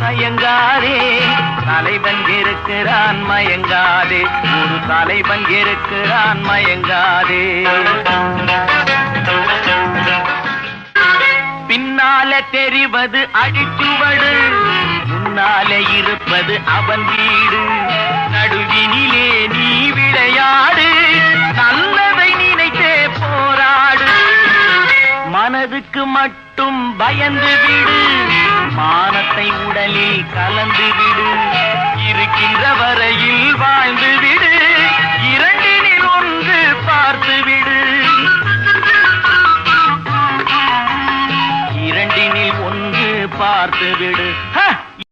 மயங்காதே தலைவன் இருக்கிறான் மயங்காதே ஒரு தலைவன் இருக்கிறான் மயங்காதே பின்னாலே தெரிவது அடிச்சுவடு முன்னாலே இருப்பது அவன் வீடு நடுவினிலே நீ விளையாடு நல்லதை நினைத்தே போராடு மனதுக்கு மட்டும் பயந்து விடு மானத்தை உடலில் கலந்து விடு இருக்கின்ற வரையில் வாழ்ந்து விடு இரண்டினில் ஒன்று பார்த்து விடு இரண்டினில் ஒன்று பார்த்து விடு